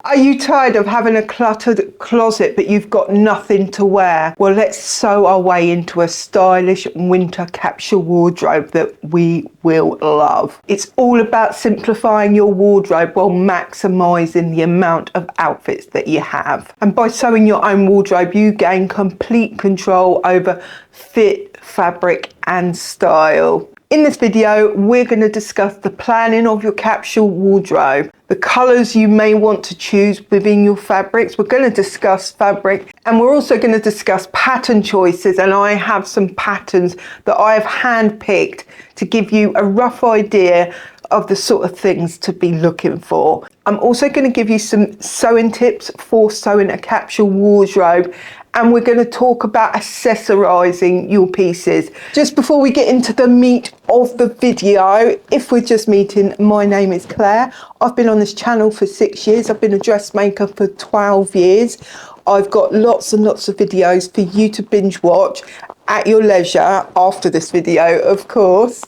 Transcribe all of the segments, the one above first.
Are you tired of having a cluttered closet but you've got nothing to wear? Well, let's sew our way into a stylish winter capsule wardrobe that we will love. It's all about simplifying your wardrobe while maximising the amount of outfits that you have. And by sewing your own wardrobe, you gain complete control over fit, fabric and style. In this video, we're going to discuss the planning of your capsule wardrobe, the colours you may want to choose within your fabrics. We're going to discuss fabric, and we're also going to discuss pattern choices. And I have some patterns that I have handpicked to give you a rough idea of the sort of things to be looking for. I'm also going to give you some sewing tips for sewing a capsule wardrobe. And we're going to talk about accessorising your pieces. Just before we get into the meat of the video, if we're just meeting, my name is Claire. I've been on this channel for 6 years. I've been a dressmaker for 12 years. I've got lots and lots of videos for you to binge watch at your leisure after this video, of course.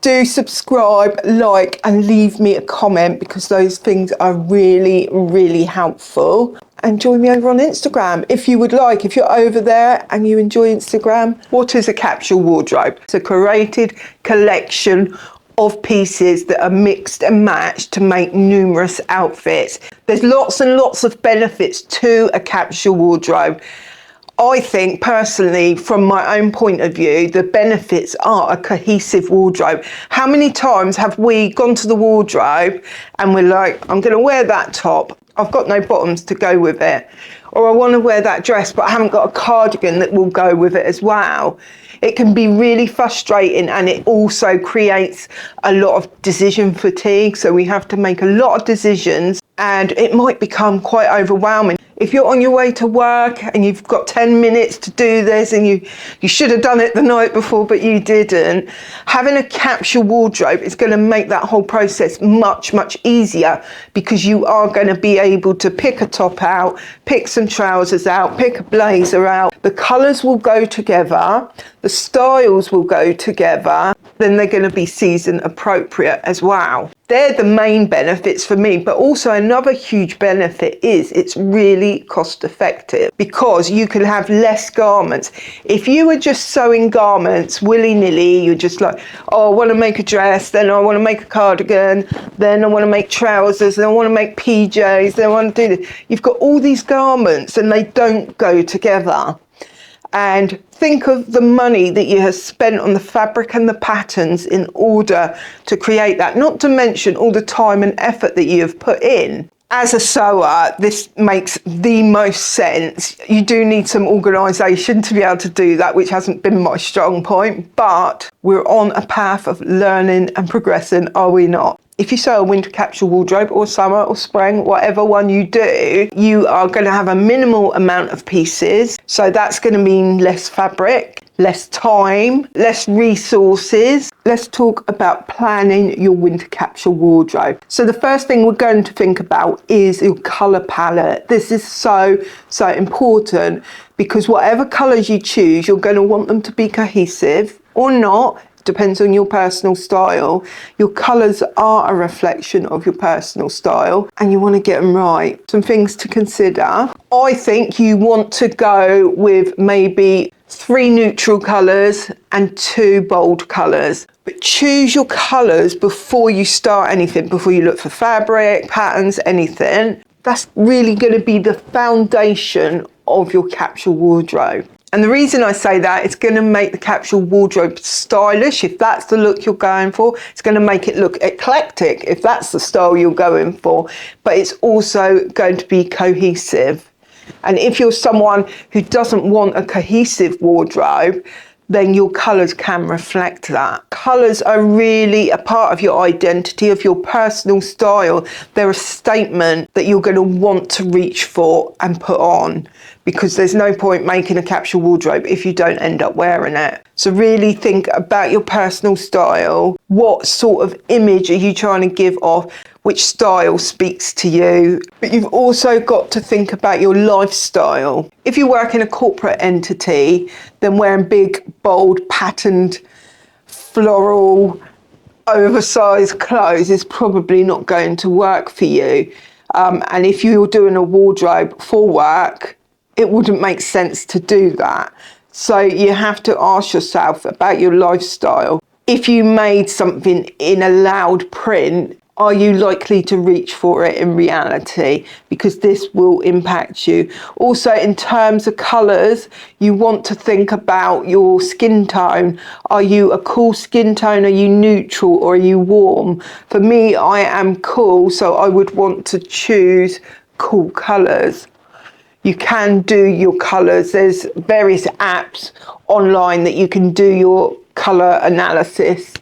Do subscribe, like, and leave me a comment because those things are really, really helpful. And join me over on Instagram if you would like. If you're over there and you enjoy Instagram, what is a capsule wardrobe? It's a curated collection of pieces that are mixed and matched to make numerous outfits. There's lots and lots of benefits to a capsule wardrobe. I think personally, from my own point of view, the benefits are a cohesive wardrobe. How many times have we gone to the wardrobe and we're like, I'm going to wear that top, I've got no bottoms to go with it, or I want to wear that dress but I haven't got a cardigan that will go with it as well. It can be really frustrating, and it also creates a lot of decision fatigue, so we have to make a lot of decisions and it might become quite overwhelming. If you're on your way to work and you've got 10 minutes to do this and you should have done it the night before but you didn't, having a capsule wardrobe is going to make that whole process much easier, because you are going to be able to pick a top out, pick some trousers out, pick a blazer out. The colours will go together, the styles will go together, then they're going to be season appropriate as well. They're the main benefits for me, but also another huge benefit is it's really cost effective because you can have less garments. If you were just sewing garments willy-nilly, you're just like, oh, I want to make a dress, then I want to make a cardigan, then I want to make trousers, then I want to make PJs, then I want to do this. You've got all these garments and they don't go together. And think of the money that you have spent on the fabric and the patterns in order to create that, not to mention all the time and effort that you have put in. As a sewer, this makes the most sense. You do need some organisation to be able to do that, which hasn't been my strong point, but we're on a path of learning and progressing, are we not? If you sew a winter capsule wardrobe, or summer or spring, whatever one you do, you are going to have a minimal amount of pieces. So that's going to mean less fabric, less time, less resources. Let's talk about planning your winter capsule wardrobe. So the first thing we're going to think about is your colour palette. This is so important, because whatever colours you choose, you're going to want them to be cohesive or not. Depends on your personal style. Your colours are a reflection of your personal style and you want to get them right. Some things to consider. I think you want to go with maybe 3 neutral colours and 2 bold colours. But choose your colours before you start anything, before you look for fabric, patterns, anything. That's really going to be the foundation of your capsule wardrobe. And the reason I say that, it's going to make the capsule wardrobe stylish if that's the look you're going for. It's going to make it look eclectic if that's the style you're going for. But it's also going to be cohesive. And if you're someone who doesn't want a cohesive wardrobe, then your colours can reflect that. Colours are really a part of your identity, of your personal style. They're a statement that you're going to want to reach for and put on, because there's no point making a capsule wardrobe if you don't end up wearing it. So really think about your personal style. What sort of image are you trying to give off? Which style speaks to you? But you've also got to think about your lifestyle. If you work in a corporate entity, then wearing big, bold, patterned, floral, oversized clothes is probably not going to work for you. And if you're doing a wardrobe for work, it wouldn't make sense to do that. So you have to ask yourself about your lifestyle. If you made something in a loud print, are you likely to reach for it in reality? Because this will impact you. Also, in terms of colours, you want to think about your skin tone. Are you a cool skin tone? Are you neutral, or are you warm? For me, I am cool, so I would want to choose cool colours. You can do your colours. There's various apps online that you can do your colour analysis,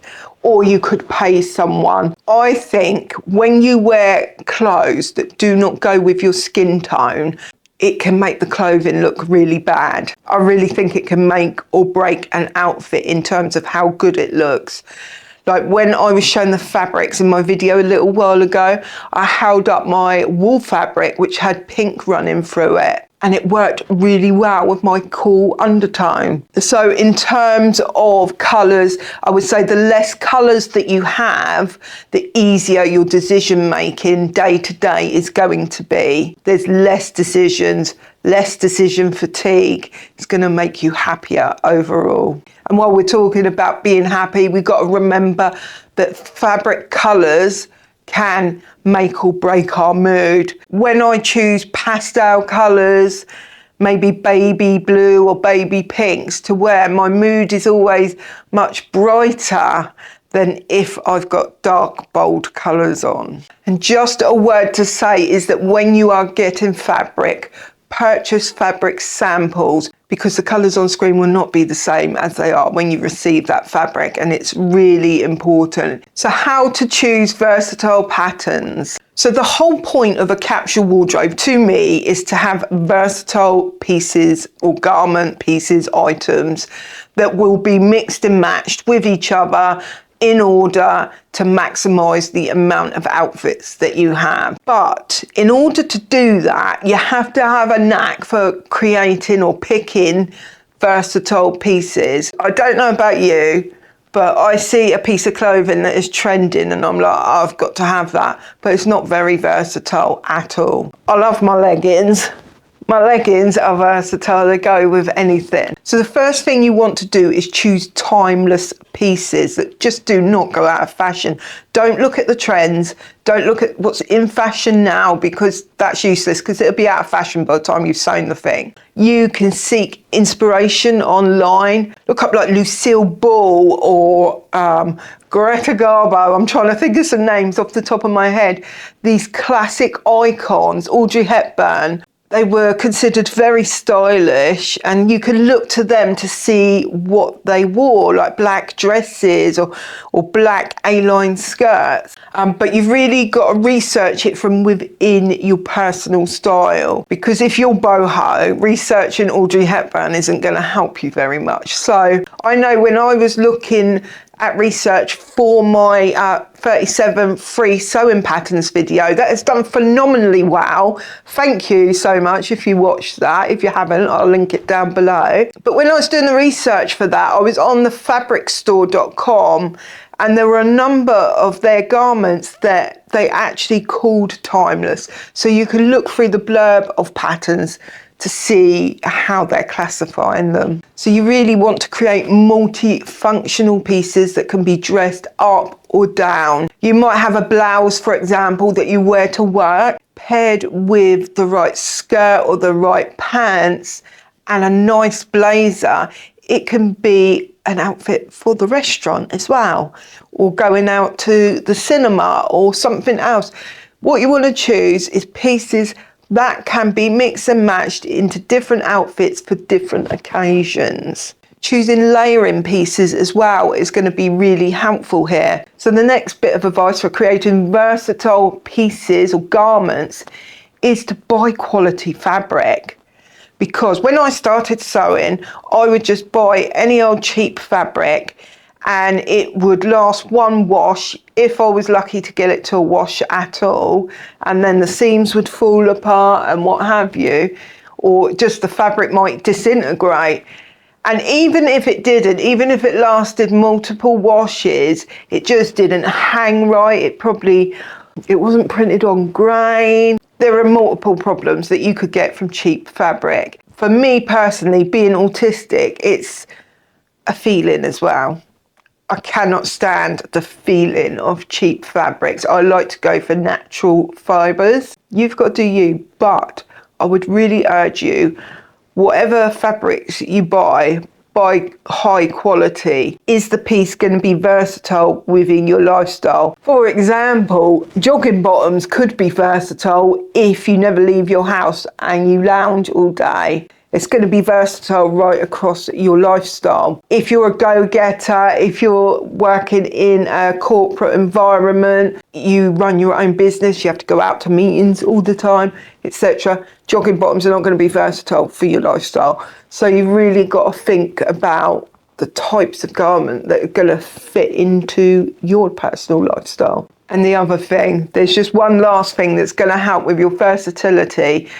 or you could pay someone. I think when you wear clothes that do not go with your skin tone, it can make the clothing look really bad. I really think it can make or break an outfit in terms of how good it looks. Like when I was showing the fabrics in my video a little while ago, I held up my wool fabric, which had pink running through it, and it worked really well with my cool undertone. So in terms of colours, I would say the less colours that you have, the easier your decision making day to day is going to be. There's less decisions, less decision fatigue. It's going to make you happier overall. And while we're talking about being happy, we've got to remember that fabric colours can make or break our mood. When I choose pastel colours, maybe baby blue or baby pinks to wear, my mood is always much brighter than if I've got dark, bold colours on. And just a word to say is that when you are getting fabric, purchase fabric samples, because the colours on screen will not be the same as they are when you receive that fabric, and it's really important. So how to choose versatile patterns. So the whole point of a capsule wardrobe to me is to have versatile pieces or garment pieces, items that will be mixed and matched with each other in order to maximise the amount of outfits that you have. But in order to do that, you have to have a knack for creating or picking versatile pieces. I don't know about you, but I see a piece of clothing that is trending and I'm like, oh, I've got to have that. But it's not very versatile at all. I love my leggings. My leggings are versatile, they go with anything. So the first thing you want to do is choose timeless pieces that just do not go out of fashion. Don't look at the trends, don't look at what's in fashion now, because that's useless, because it'll be out of fashion by the time you've sewn the thing. You can seek inspiration online. Look up like Lucille Ball or Greta Garbo. I'm trying to think of some names off the top of my head. These classic icons, Audrey Hepburn. They were considered very stylish, and you can look to them to see what they wore, like black dresses or black A-line skirts. But you've really got to research it from within your personal style, because if you're boho, researching Audrey Hepburn isn't going to help you very much. So I know when I was looking at research for my 37 free sewing patterns video, that has done phenomenally well. Thank you so much if you watched that. If you haven't, I'll link it down below. But when I was doing the research for that, I was on the fabricstore.com, and there were a number of their garments that they actually called timeless. So you can look through the blurb of patterns to see how they're classifying them. So you really want to create multifunctional pieces that can be dressed up or down. You might have a blouse, for example, that you wear to work, paired with the right skirt or the right pants and a nice blazer. It can be an outfit for the restaurant as well, or going out to the cinema or something else. What you want to choose is pieces that can be mixed and matched into different outfits for different occasions. Choosing layering pieces as well is going to be really helpful here. So the next bit of advice for creating versatile pieces or garments is to buy quality fabric. Because when I started sewing, I would just buy any old cheap fabric, and it would last one wash if I was lucky to get it to a wash at all, and then the seams would fall apart and what have you, or just the fabric might disintegrate. And even if it didn't, even if it lasted multiple washes, it just didn't hang right. It wasn't printed on grain. there are multiple problems that you could get from cheap fabric. For me personally, being autistic, it's a feeling as well. I cannot stand the feeling of cheap fabrics. I like to go for natural fibres. You've got to do you, but I would really urge you, whatever fabrics you buy high quality. Is the piece going to be versatile within your lifestyle? For example, jogging bottoms could be versatile if you never leave your house and you lounge all day. It's going to be versatile right across your lifestyle. If you're a go-getter, if you're working in a corporate environment, you run your own business, you have to go out to meetings all the time, etc. Jogging bottoms are not going to be versatile for your lifestyle. So you've really got to think about the types of garment that are going to fit into your personal lifestyle. And the other thing, there's just one last thing that's going to help with your versatility,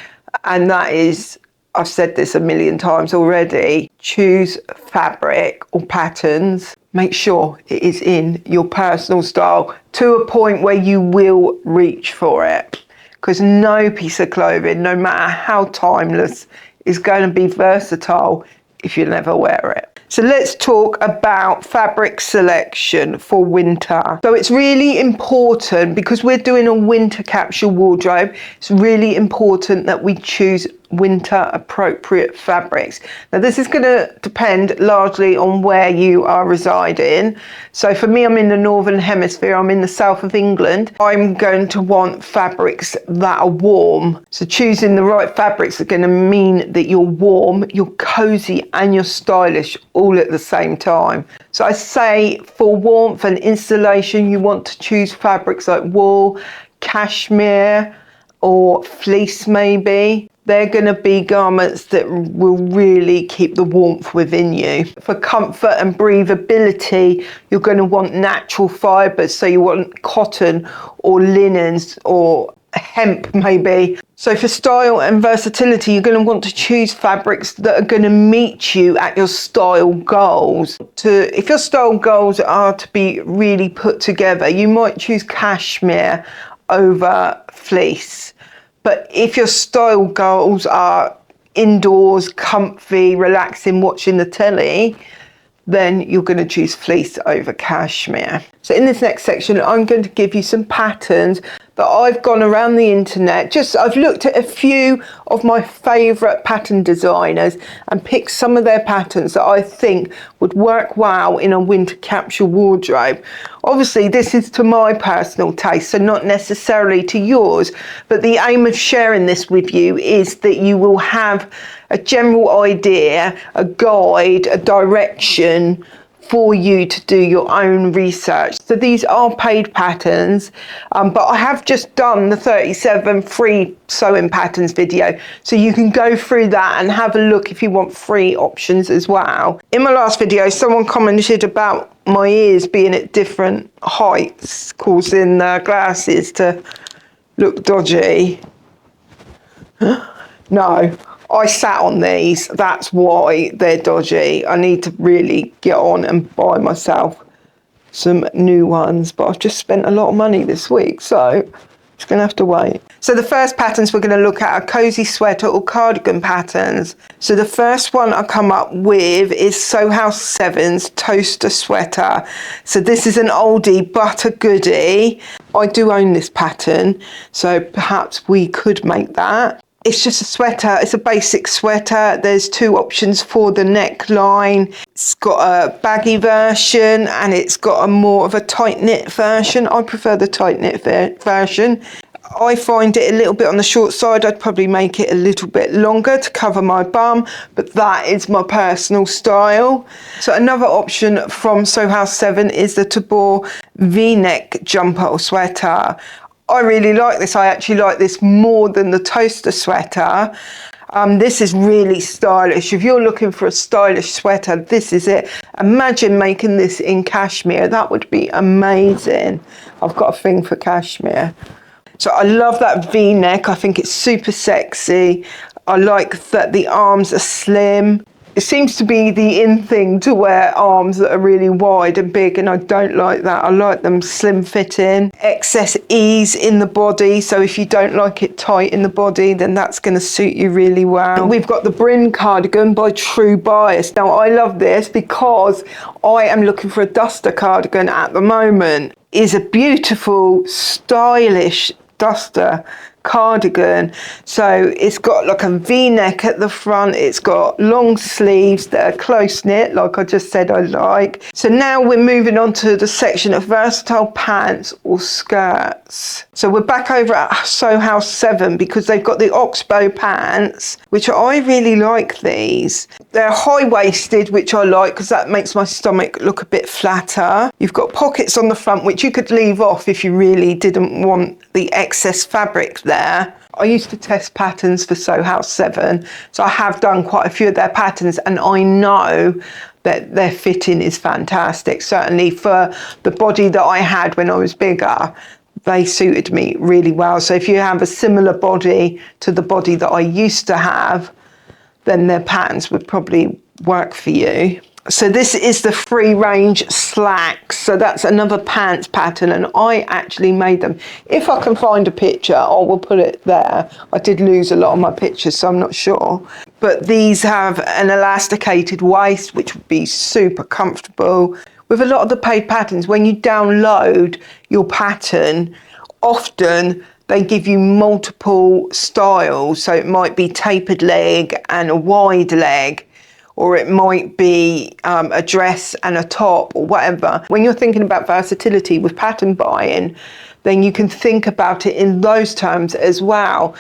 and that is, I've said this a million times already, choose fabric or patterns. Make sure it is in your personal style to a point where you will reach for it. Because no piece of clothing, no matter how timeless, is going to be versatile if you never wear it. So let's talk about fabric selection for winter. So it's really important, because we're doing a winter capsule wardrobe, it's really important that we choose winter appropriate fabrics. Now this is going to depend largely on where you are residing. So for me, I'm in the northern hemisphere, I'm in the south of England. I'm going to want fabrics that are warm. So choosing the right fabrics are going to mean that you're warm, you're cozy and you're stylish all at the same time. So I say for warmth and insulation, you want to choose fabrics like wool, cashmere or fleece maybe. They're going to be garments that will really keep the warmth within you. For comfort and breathability, you're going to want natural fibres. So you want cotton or linens or hemp maybe. So for style and versatility, you're going to want to choose fabrics that are going to meet you at your style goals. If your style goals are to be really put together, you might choose cashmere over fleece. But if your style goals are indoors, comfy, relaxing, watching the telly, then you're going to choose fleece over cashmere. So in this next section, I'm going to give you some patterns that I've gone around the internet. I've looked at a few of my favourite pattern designers and picked some of their patterns that I think would work well in a winter capsule wardrobe. Obviously, this is to my personal taste, so not necessarily to yours, but the aim of sharing this with you is that you will have a general idea, a guide, a direction for you to do your own research. So these are paid patterns, but I have just done the 37 free sewing patterns video, so you can go through that and have a look if you want free options as well. In my last video, someone commented about my ears being at different heights, causing glasses to look dodgy. No. I sat on these, that's why they're dodgy. I need to really get on and buy myself some new ones, but I've just spent a lot of money this week, so just gonna have to wait. So the first patterns we're gonna look at are cozy sweater or cardigan patterns. So the first one I come up with is Sew House 7's toaster sweater. So this is an oldie but a goodie. I do own this pattern, so perhaps we could make that. It's just a sweater, it's a basic sweater. There's two options for the neckline. It's got a baggy version and it's got a more of a tight knit version. I prefer the tight knit version. I find it a little bit on the short side. I'd probably make it a little bit longer to cover my bum, but that is my personal style. So another option from Sew House 7 is the Tabor V-neck jumper or sweater. I really like this. I actually like this more than the toaster sweater. This is really stylish. If you're looking for a stylish sweater, this is it. Imagine making this in cashmere. That would be amazing. I've got a thing for cashmere. So I love that V-neck. I think it's super sexy. I like that the arms are slim. It seems to be the in thing to wear arms that are really wide and big, and I don't like that. I like them slim fitting. Excess ease in the body, so if you don't like it tight in the body, then that's going to suit you really well. We've got the Bryn cardigan by True Bias. Now I love this because I am looking for a duster cardigan at the moment. It's a beautiful, stylish duster cardigan. So it's got like a V-neck at the front, it's got long sleeves that are close knit, like I just said I like. So now we're moving on to the section of versatile pants or skirts. So we're back over at Sew House 7 because they've got the oxbow pants, which I really like these. They're high-waisted, which I like because that makes my stomach look a bit flatter. You've got pockets on the front, which you could leave off if you really didn't want the excess fabric there. I used to test patterns for Sew House 7, so I have done quite a few of their patterns, and I know that their fitting is fantastic. Certainly for the body that I had when I was bigger, they suited me really well. So if you have a similar body to the body that I used to have, then their patterns would probably work for you. So this is the free range slacks. So that's another pants pattern, and I actually made them. If I can find a picture, I will put it there. I did lose a lot of my pictures, so I'm not sure. But these have an elasticated waist, which would be super comfortable. With a lot of the paid patterns, when you download your pattern, often they give you multiple styles. So it might be tapered leg and a wide leg, or it might be a dress and a top or whatever. When you're thinking about versatility with pattern buying, then you can think about it in those terms as well,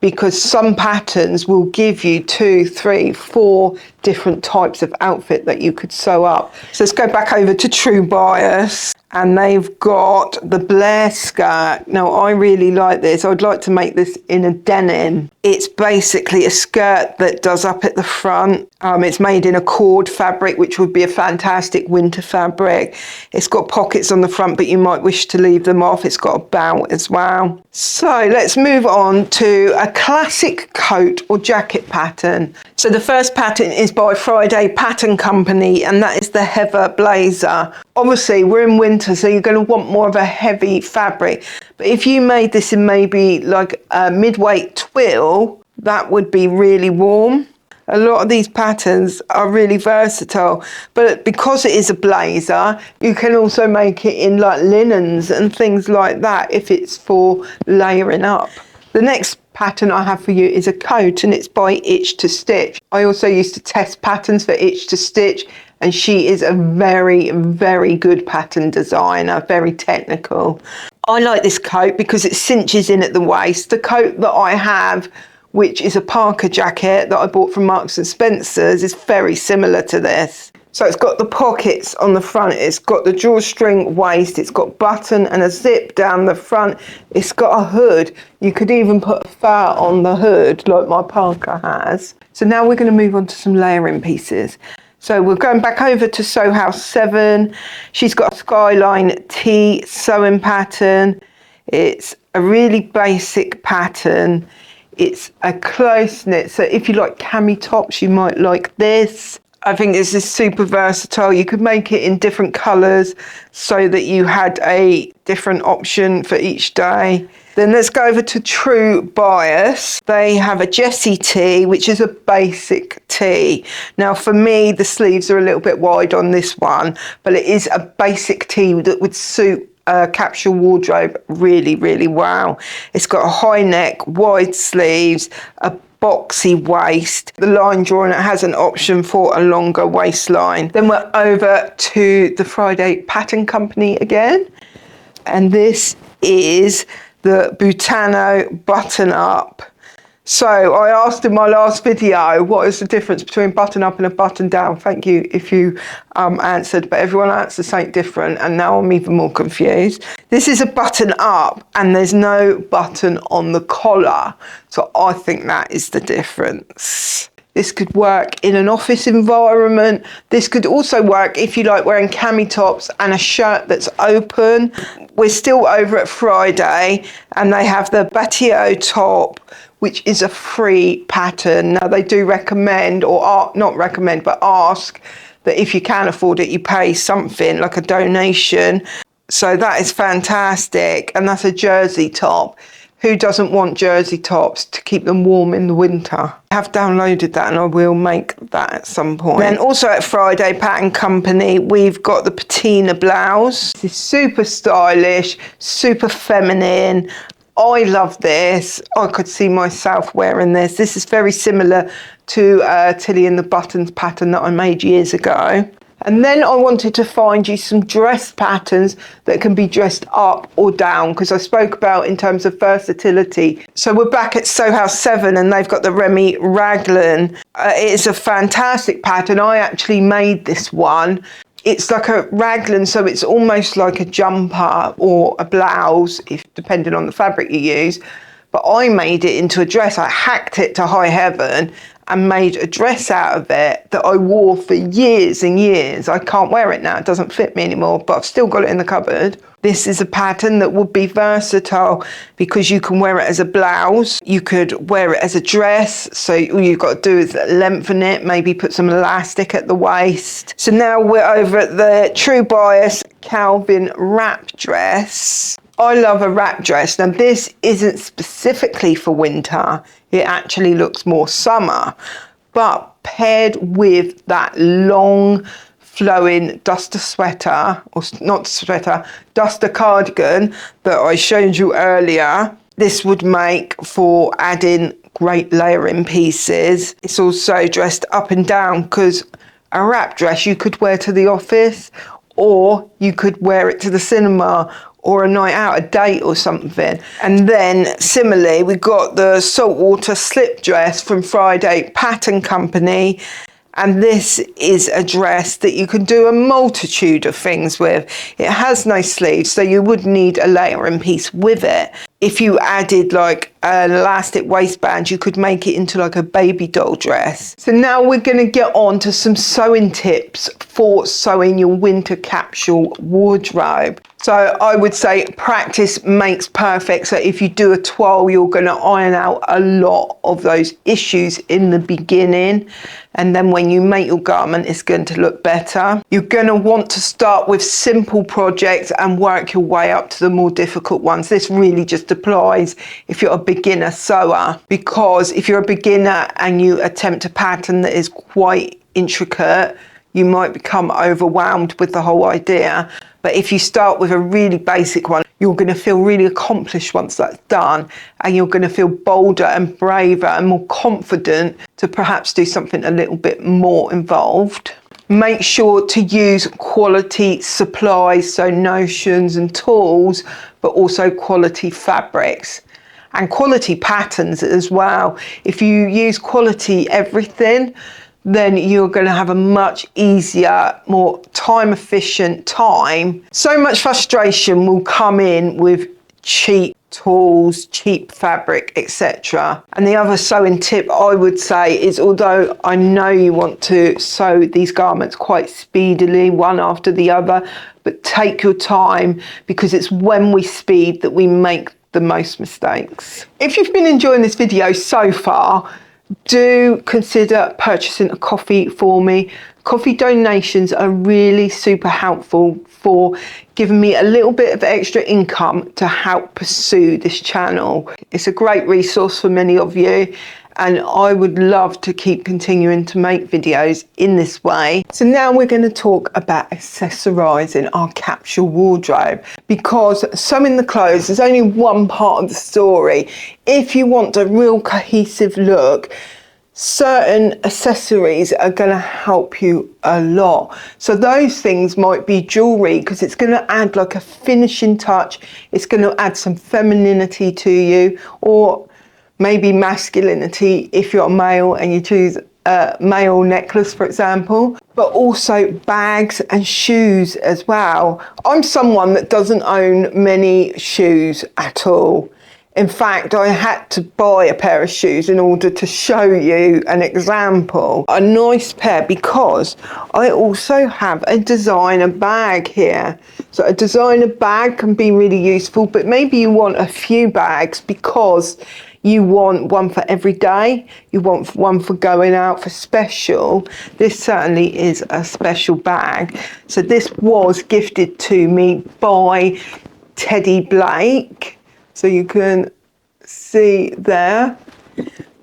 because some patterns will give you 2, 3, 4 different types of outfit that you could sew up. So let's go back over to True Bias, and they've got the Blair skirt. Now I really like this. I'd like to make this in a denim. It's basically a skirt that does up at the front. It's made in a cord fabric, which would be a fantastic winter fabric. It's got pockets on the front, but you might wish to leave them off. It's got a belt as well. So let's move on to a classic coat or jacket pattern. So the first pattern is by Friday Pattern Company, and that is the Heather Blazer. Obviously we're in winter, so you're going to want more of a heavy fabric, but if you made this in maybe like a mid-weight twill, that would be really warm. A lot of these patterns are really versatile, but because it is a blazer, you can also make it in like linens and things like that if it's for layering up. The next pattern I have for you is a coat, and it's by Itch to Stitch. I also used to test patterns for Itch to Stitch, and she is a very, very good pattern designer, very technical. I like this coat because it cinches in at the waist. The coat that I have, which is a Parker jacket that I bought from Marks and Spencer's, is very similar to this. So it's got the pockets on the front, it's got the drawstring waist, it's got button and a zip down the front, it's got a hood. You could even put a fur on the hood like my Parker has. So now we're going to move on to some layering pieces. So we're going back over to Sew House 7. She's got a Skyline T sewing pattern. It's a really basic pattern. It's a close knit, so if you like cami tops, you might like this. I think this is super versatile. You could make it in different colours so that you had a different option for each day. Then let's go over to True Bias. They have a Jessie tee, which is a basic tee. Now for me, the sleeves are a little bit wide on this one, but it is a basic tee that would suit a capsule wardrobe really, really well. It's got a high neck, wide sleeves, a boxy waist. The line drawing, it has an option for a longer waistline. Then we're over to the Friday Pattern Company again, and this is the Butano button up. So I asked in my last video, what is the difference between button up and a button down? Thank you if you answered, but everyone answered something different, and now I'm even more confused. This is a button up and there's no button on the collar. So I think that is the difference. This could work in an office environment. This could also work if you like wearing cami tops and a shirt that's open. We're still over at Friday, and they have the Batio top, which is a free pattern. Now they do recommend, or not recommend, but ask that if you can afford it, you pay something like a donation. So that is fantastic. And that's a jersey top. Who doesn't want jersey tops to keep them warm in the winter? I have downloaded that and I will make that at some point. Then also at Friday Pattern Company, we've got the patina blouse. This is super stylish, super feminine. I love this. I could see myself wearing this. This is very similar to Tilly and the Buttons pattern that I made years ago. And then I wanted to find you some dress patterns that can be dressed up or down, because I spoke about in terms of versatility. So we're back at Sew House 7 and they've got the Remy Raglan. It's a fantastic pattern. I actually made this one. It's like a raglan, so it's almost like a jumper or a blouse, if depending on the fabric you use. But I made it into a dress. I hacked it to high heaven and made a dress out of it that I wore for years and years. I can't wear it now, it doesn't fit me anymore, but I've still got it in the cupboard. This is a pattern that would be versatile because you can wear it as a blouse, you could wear it as a dress, so all you've got to do is lengthen it, maybe put some elastic at the waist. So now we're over at the True Bias Calvin wrap dress. I love a wrap dress. Now this isn't specifically for winter, it actually looks more summer, but paired with that long flowing duster sweater, or not sweater, duster cardigan that I showed you earlier, this would make for adding great layering pieces. It's also dressed up and down because a wrap dress you could wear to the office, or you could wear it to the cinema or a night out, a date or something. And then similarly, we got the saltwater slip dress from Friday Pattern Company. And this is a dress that you can do a multitude of things with. It has no sleeves, so you would need a layering piece with it. If you added like an elastic waistband, you could make it into like a baby doll dress. So now we're going to get on to some sewing tips for sewing your winter capsule wardrobe. So I would say practice makes perfect. So if you do a twirl, you're going to iron out a lot of those issues in the beginning. And then when you make your garment, it's going to look better. You're going to want to start with simple projects and work your way up to the more difficult ones. This really just applies if you're a beginner sewer, because if you're a beginner and you attempt a pattern that is quite intricate, you might become overwhelmed with the whole idea. But if you start with a really basic one, you're going to feel really accomplished once that's done, and you're going to feel bolder and braver and more confident to perhaps do something a little bit more involved. Make sure to use quality supplies, so notions and tools, but also quality fabrics and quality patterns as well. If you use quality everything, then you're going to have a much easier, more time efficient time. So much frustration will come in with cheap tools, cheap fabric, etc. And the other sewing tip I would say is, although I know you want to sew these garments quite speedily, one after the other, but take your time, because it's when we speed that we make the most mistakes. If you've been enjoying this video so far, do consider purchasing a coffee for me. Coffee donations are really super helpful for giving me a little bit of extra income to help pursue this channel. It's a great resource for many of you, and I would love to keep continuing to make videos in this way. So now we're going to talk about accessorising our capsule wardrobe, because sewing the clothes is only one part of the story. If you want a real cohesive look, certain accessories are going to help you a lot. So those things might be jewellery, because it's going to add like a finishing touch. It's going to add some femininity to you, or maybe masculinity if you're a male and you choose a male necklace, for example. But also bags and shoes as well. I'm someone that doesn't own many shoes at all. In fact, I had to buy a pair of shoes in order to show you an example. A nice pair, because I also have a designer bag here. So a designer bag can be really useful, but maybe you want a few bags because you want one for every day, you want one for going out for special, this certainly is a special bag. So this was gifted to me by Teddy Blake. So you can see there.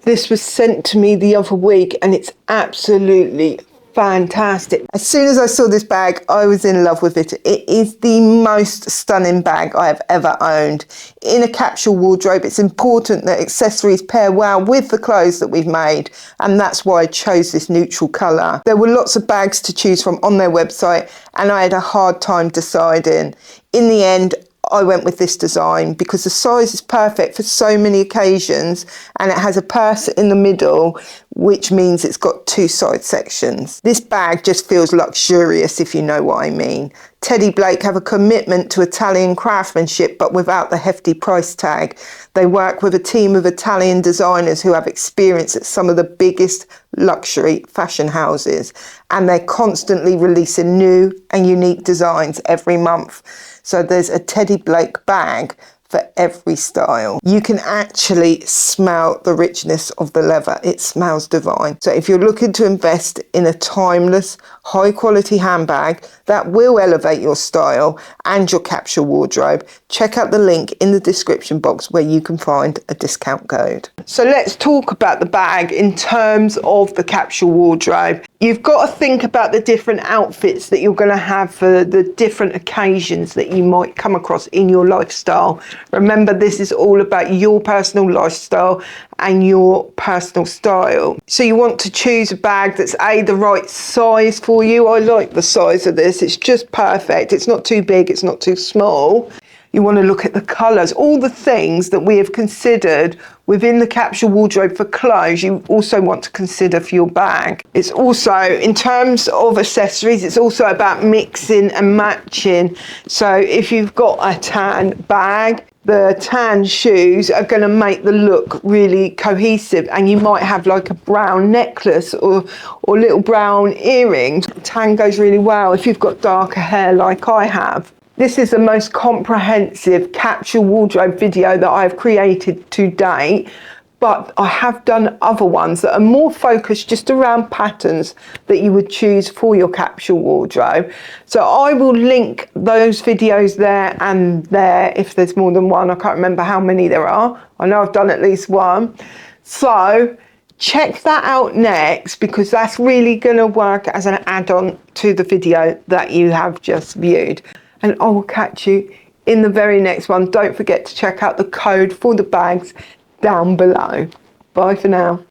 This was sent to me the other week and it's absolutely fantastic. As soon as I saw this bag, I was in love with it. It is the most stunning bag I have ever owned. In a capsule wardrobe, it's important that accessories pair well with the clothes that we've made, and that's why I chose this neutral colour. There were lots of bags to choose from on their website and I had a hard time deciding. In the end, I went with this design because the size is perfect for so many occasions and it has a purse in the middle, which means it's got two side sections. This bag just feels luxurious, if you know what I mean. Teddy Blake have a commitment to Italian craftsmanship, but without the hefty price tag. They work with a team of Italian designers who have experience at some of the biggest luxury fashion houses, and they're constantly releasing new and unique designs every month. So there's a Teddy Blake bag for every style. You can actually smell the richness of the leather. It smells divine. So if you're looking to invest in a timeless, high quality handbag that will elevate your style and your capsule wardrobe, check out the link in the description box where you can find a discount code. So let's talk about the bag in terms of the capsule wardrobe. You've got to think about the different outfits that you're going to have for the different occasions that you might come across in your lifestyle. Remember, this is all about your personal lifestyle and your personal style. So you want to choose a bag that's the right size for you. I like the size of this. It's just perfect. It's not too big, it's not too small. You want to look at the colours, all the things that we have considered within the capsule wardrobe for clothes, you also want to consider for your bag. It's also, in terms of accessories, it's also about mixing and matching. So if you've got a tan bag, the tan shoes are going to make the look really cohesive, and you might have like a brown necklace or little brown earrings. Tan goes really well if you've got darker hair like I have. This is the most comprehensive capsule wardrobe video that I've created to date, but I have done other ones that are more focused just around patterns that you would choose for your capsule wardrobe. So I will link those videos there and there if there's more than one. I can't remember how many there are. I know I've done at least one. So check that out next, because that's really going to work as an add-on to the video that you have just viewed. And I will catch you in the very next one. Don't forget to check out the code for the bags down below. Bye for now.